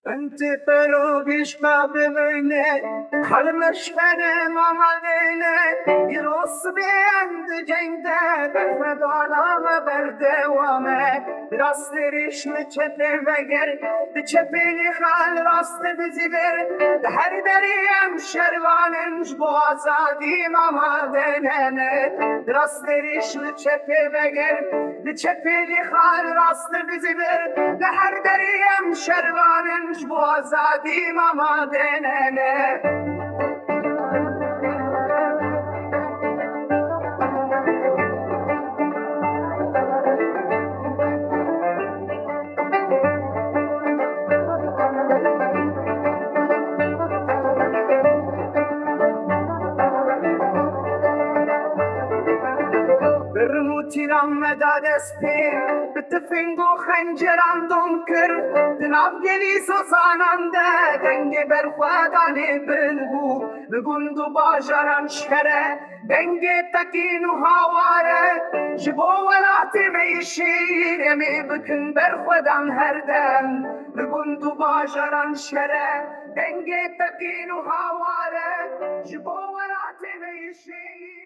انت قلوبش قابليني حلمش انا ما علينا يرص بيند جنده بالفضانا بردوامه راستریش نچته وگر بچپیلی خال راست بزیبر هر دریم شروانش با آزادی مامادنه راستریش نچته وگر بچپیلی خال راست بزیبر هر دریم شروانش با آزادی مامادنه برموتیرم مداد اسپین بتفنگو خنجرم دم کر دناب گلی سوزاننده دنگ برخوادانی بلگو بگندو باجرم شکره دنگ تکینو هواره جبو ولاتی میشیر امی بکن برخودم هر دم بگندو باجرم شکره دنگ تکینو هواره جبو ولاتی میشیر